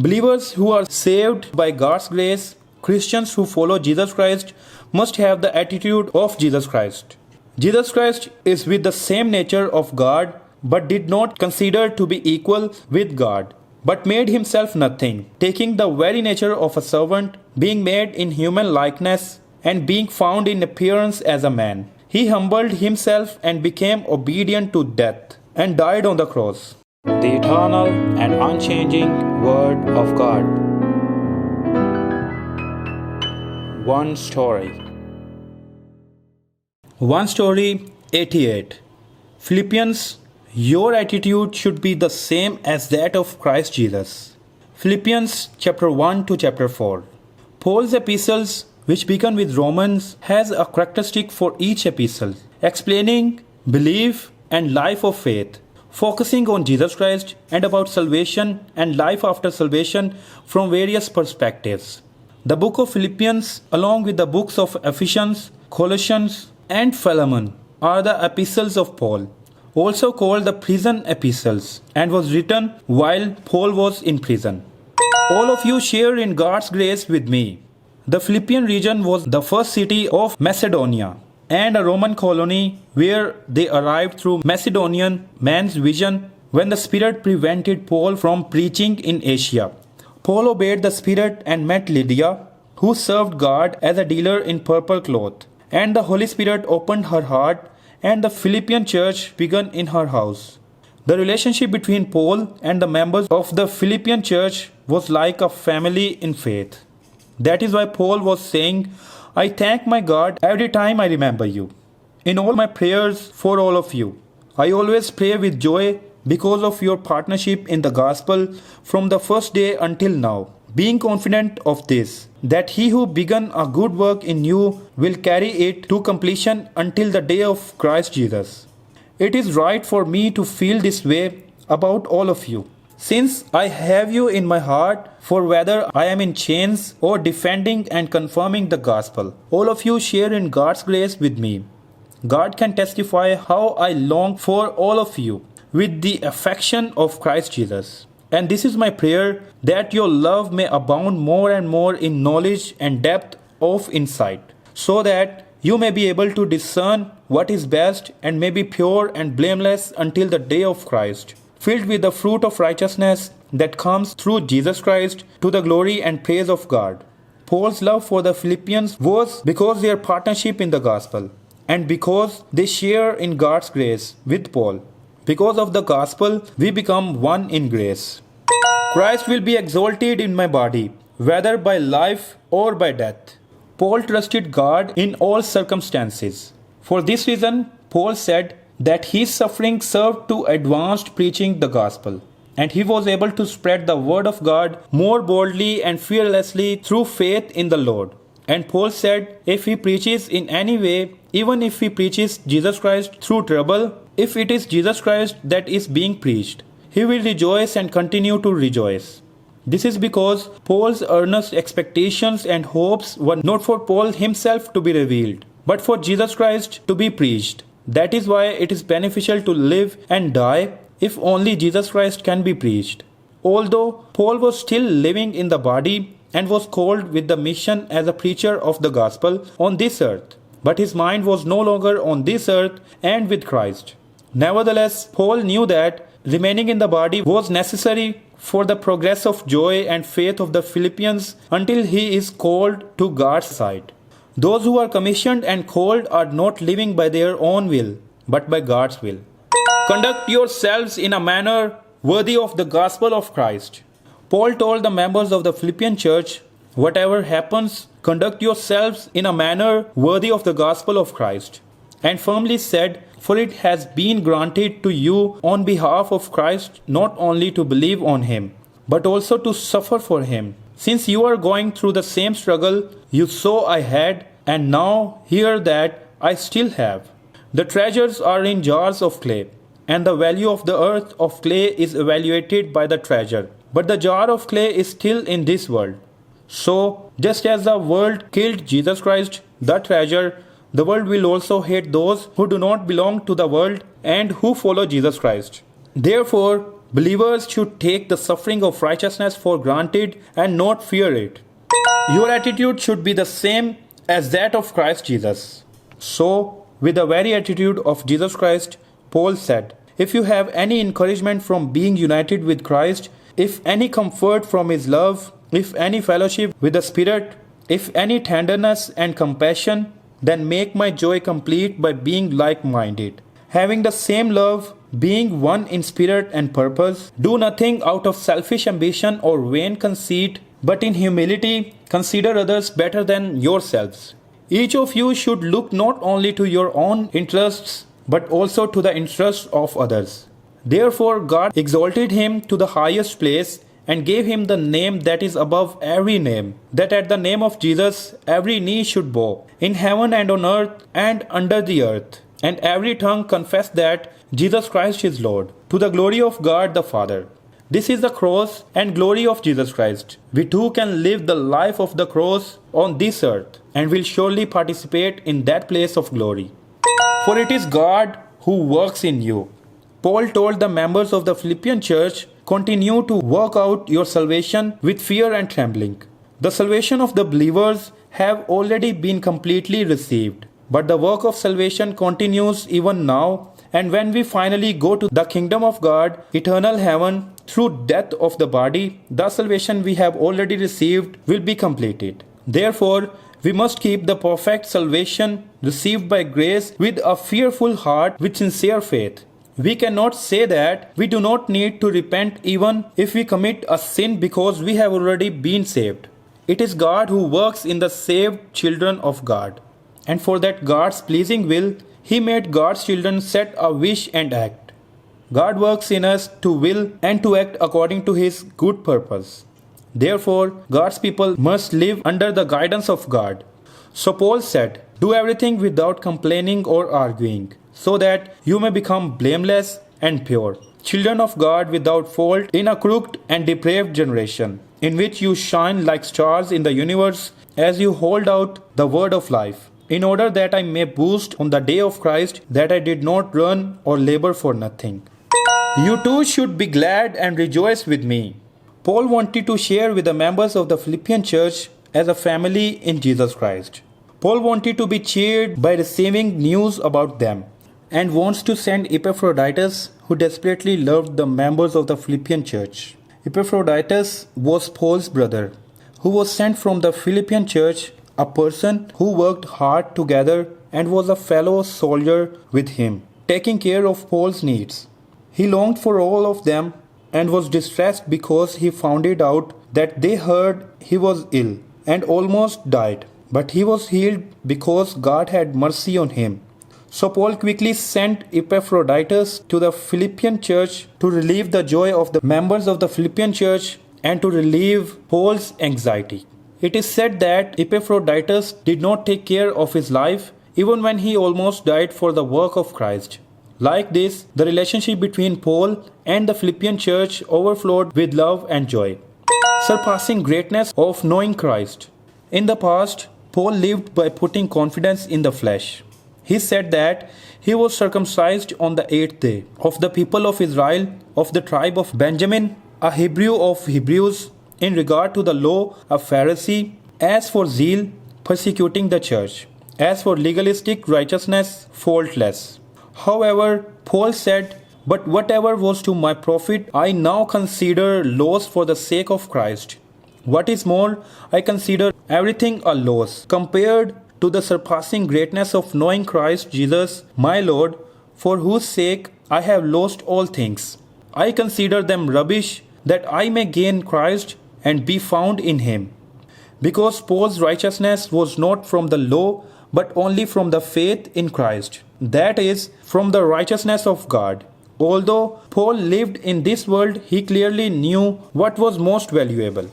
Believers who are saved by God's grace, Christians who follow Jesus Christ, must have the attitude of Jesus Christ. Jesus Christ is with the same nature of God, but did not consider to be equal with God, but made himself nothing, taking the very nature of a servant, being made in human likeness, and being found in appearance as a man. He humbled himself and became obedient to death, and died on the cross. The eternal and unchanging Word of God. One story. 88. Philippians, your attitude should be the same as that of Christ Jesus. Philippians chapter 1 to chapter 4. Paul's epistles, which begin with Romans, has a characteristic for each epistle, explaining belief and life of faith, focusing on Jesus Christ and about salvation and life after salvation from various perspectives. The book of Philippians, along with the books of Ephesians, Colossians, and Philemon, are the epistles of Paul, also called the prison epistles, and was written while Paul was in prison. All of you share in God's grace with me. The Philippian region was the first city of Macedonia, and a Roman colony where they arrived through Macedonian man's vision when the Spirit prevented Paul from preaching in Asia. Paul obeyed the Spirit and met Lydia, who served God as a dealer in purple cloth, and the Holy Spirit opened her heart, and the Philippian church began in her house. The relationship between Paul and the members of the Philippian church was like a family in faith. That is why Paul was saying, I thank my God every time I remember you. In all my prayers for all of you, I always pray with joy because of your partnership in the gospel from the first day until now, being confident of this, that he who began a good work in you will carry it to completion until the day of Christ Jesus. It is right for me to feel this way about all of you, since I have you in my heart, for whether I am in chains or defending and confirming the gospel, all of you share in God's grace with me. God can testify how I long for all of you with the affection of Christ Jesus. And this is my prayer, that your love may abound more and more in knowledge and depth of insight, so that you may be able to discern what is best and may be pure and blameless until the day of Christ, filled with the fruit of righteousness that comes through Jesus Christ to the glory and praise of God. Paul's love for the Philippians was because their partnership in the gospel, and because they share in God's grace with Paul. Because of the gospel, we become one in grace. Christ will be exalted in my body, whether by life or by death. Paul trusted God in all circumstances. For this reason, Paul said that his suffering served to advance preaching the gospel, and he was able to spread the word of God more boldly and fearlessly through faith in the Lord. And Paul said, if he preaches in any way, even if he preaches Jesus Christ through trouble, if it is Jesus Christ that is being preached, he will rejoice and continue to rejoice. This is because Paul's earnest expectations and hopes were not for Paul himself to be revealed, but for Jesus Christ to be preached. That is why it is beneficial to live and die if only Jesus Christ can be preached. Although Paul was still living in the body and was called with the mission as a preacher of the gospel on this earth, but his mind was no longer on this earth and with Christ. Nevertheless, Paul knew that remaining in the body was necessary for the progress of joy and faith of the Philippians until he is called to God's side. Those who are commissioned and called are not living by their own will, but by God's will. Conduct yourselves in a manner worthy of the gospel of Christ. Paul told the members of the Philippian church, whatever happens, conduct yourselves in a manner worthy of the gospel of Christ. And firmly said, for it has been granted to you on behalf of Christ not only to believe on him, but also to suffer for him. Since you are going through the same struggle you saw I had, and now hear that I still have. The treasures are in jars of clay, and the value of the earth of clay is evaluated by the treasure. But the jar of clay is still in this world. So, just as the world killed Jesus Christ, the treasure, the world will also hate those who do not belong to the world and who follow Jesus Christ. Therefore, Believers should take the suffering of righteousness for granted and not fear it. Your attitude should be the same as that of Christ Jesus. So, with the very attitude of Jesus Christ, Paul said, if you have any encouragement from being united with Christ, if any comfort from His love, if any fellowship with the Spirit, if any tenderness and compassion, then make my joy complete by being like-minded, having the same love, being one in spirit and purpose. Do nothing out of selfish ambition or vain conceit, but in humility consider others better than yourselves. Each of you should look not only to your own interests, but also to the interests of others. Therefore God exalted him to the highest place and gave him the name that is above every name, that at the name of Jesus every knee should bow, in heaven and on earth and under the earth, and every tongue confess that Jesus Christ is Lord, to the glory of God the Father. This is the cross and glory of Jesus Christ. We too can live the life of the cross on this earth and will surely participate in that place of glory. For it is God who works in you. Paul told the members of the Philippian church, continue to work out your salvation with fear and trembling. The salvation of the believers have already been completely received, but the work of salvation continues even now, and when we finally go to the kingdom of God, eternal heaven, through death of the body, the salvation we have already received will be completed. Therefore, we must keep the perfect salvation received by grace with a fearful heart with sincere faith. We cannot say that we do not need to repent even if we commit a sin because we have already been saved. It is God who works in the saved children of God. And for that God's pleasing will, He made God's children set a wish and act. God works in us to will and to act according to His good purpose. Therefore, God's people must live under the guidance of God. So Paul said, do everything without complaining or arguing, so that you may become blameless and pure, children of God without fault in a crooked and depraved generation, in which you shine like stars in the universe as you hold out the word of life, in order that I may boast on the day of Christ that I did not run or labor for nothing. You too should be glad and rejoice with me. Paul wanted to share with the members of the Philippian church as a family in Jesus Christ. Paul wanted to be cheered by receiving news about them and wants to send Epaphroditus, who desperately loved the members of the Philippian church. Epaphroditus was Paul's brother, who was sent from the Philippian church, a person who worked hard together and was a fellow soldier with him, taking care of Paul's needs. He longed for all of them and was distressed because he found it out that they heard he was ill and almost died. But he was healed because God had mercy on him. So Paul quickly sent Epaphroditus to the Philippian church to relieve the joy of the members of the Philippian church and to relieve Paul's anxiety. It is said that Epaphroditus did not take care of his life even when he almost died for the work of Christ. Like this, the relationship between Paul and the Philippian church overflowed with love and joy, surpassing greatness of knowing Christ. In the past, Paul lived by putting confidence in the flesh. He said that he was circumcised on the 8th day, of the people of Israel, of the tribe of Benjamin, a Hebrew of Hebrews, in regard to the law, a Pharisee, as for zeal, persecuting the church, as for legalistic righteousness, faultless. However, Paul said, but whatever was to my profit, I now consider loss for the sake of Christ. What is more, I consider everything a loss, compared to the surpassing greatness of knowing Christ Jesus, my Lord, for whose sake I have lost all things. I consider them rubbish, that I may gain Christ and be found in Him. Because Paul's righteousness was not from the law, but only from the faith in Christ. That is, from the righteousness of God. Although Paul lived in this world, he clearly knew what was most valuable.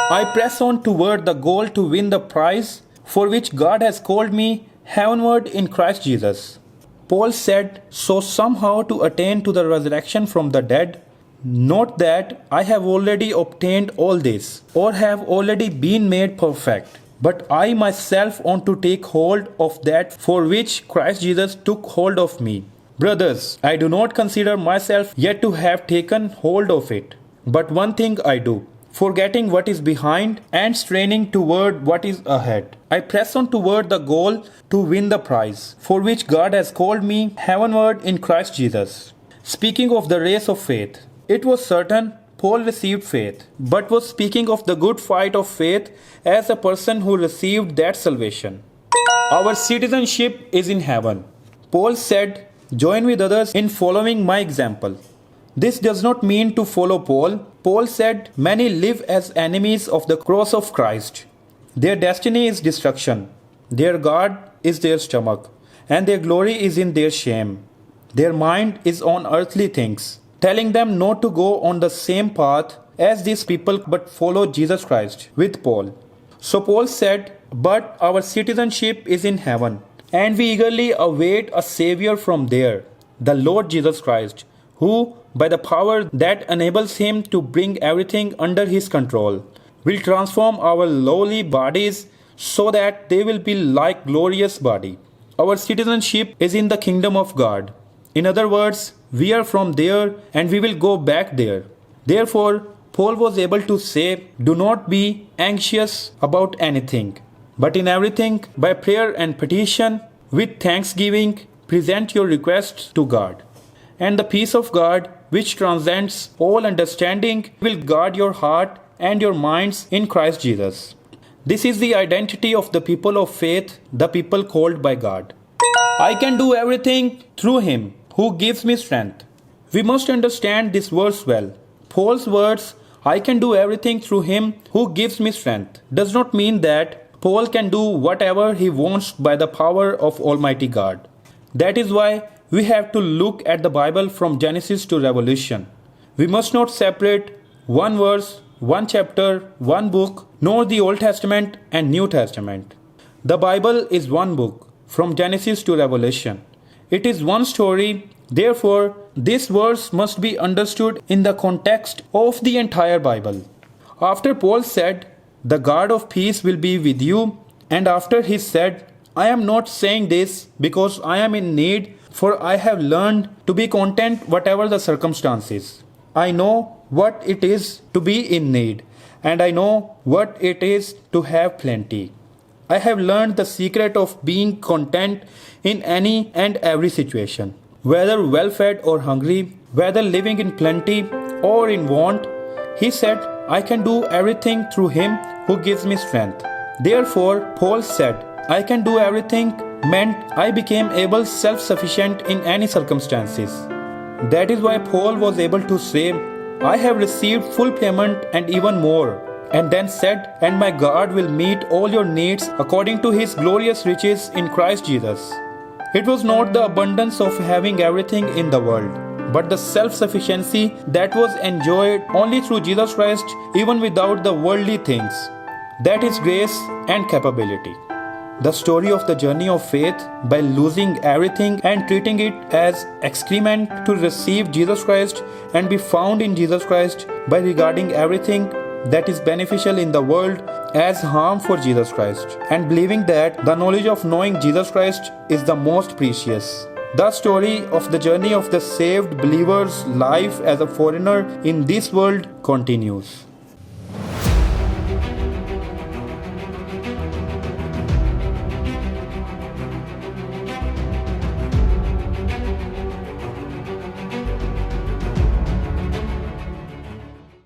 I press on toward the goal to win the prize for which God has called me heavenward in Christ Jesus. Paul said, so somehow to attain to the resurrection from the dead. Note that I have already obtained all this, or have already been made perfect. But I myself want to take hold of that for which Christ Jesus took hold of me. Brothers, I do not consider myself yet to have taken hold of it. But one thing I do, forgetting what is behind and straining toward what is ahead. I press on toward the goal to win the prize, for which God has called me heavenward in Christ Jesus. Speaking of the race of faith, it was certain Paul received faith, but was speaking of the good fight of faith as a person who received that salvation. Our citizenship is in heaven. Paul said, "Join with others in following my example." This does not mean to follow Paul. Paul said, "Many live as enemies of the cross of Christ. Their destiny is destruction. Their God is their stomach, and their glory is in their shame. Their mind is on earthly things, telling them not to go on the same path as these people but follow Jesus Christ with Paul." So Paul said, "But our citizenship is in heaven, and we eagerly await a Savior from there, the Lord Jesus Christ, who, by the power that enables him to bring everything under his control, will transform our lowly bodies so that they will be like glorious body. Our citizenship is in the kingdom of God. In other words, we are from there and we will go back there." Therefore, Paul was able to say, "Do not be anxious about anything, but in everything, by prayer and petition, with thanksgiving, present your requests to God. And the peace of God, which transcends all understanding, will guard your heart and your minds in Christ Jesus." This is the identity of the people of faith, the people called by God. I can do everything through Him who gives me strength. We must understand this verse well. Paul's words, "I can do everything through Him who gives me strength," does not mean that Paul can do whatever he wants by the power of Almighty God. That is why we have to look at the Bible from Genesis to Revelation. We must not separate one verse, one chapter, one book, nor the Old Testament and New Testament. The Bible is one book, from Genesis to Revelation. It is one story, therefore, this verse must be understood in the context of the entire Bible. After Paul said, "The God of peace will be with you," and after he said, "I am not saying this because I am in need, for I have learned to be content whatever the circumstances. I know what it is to be in need, and I know what it is to have plenty. I have learned the secret of being content in any and every situation, whether well-fed or hungry, whether living in plenty or in want." He said, "I can do everything through Him who gives me strength." Therefore, Paul said, "I can do everything" meant I became able self-sufficient in any circumstances. That is why Paul was able to say, "I have received full payment and even more," and then said, "And my God will meet all your needs according to His glorious riches in Christ Jesus." It was not the abundance of having everything in the world, but the self-sufficiency that was enjoyed only through Jesus Christ, even without the worldly things. That is grace and capability. The story of the journey of faith by losing everything and treating it as excrement to receive Jesus Christ and be found in Jesus Christ by regarding everything that is beneficial in the world as harm for Jesus Christ and believing that the knowledge of knowing Jesus Christ is the most precious. The story of the journey of the saved believer's life as a foreigner in this world continues.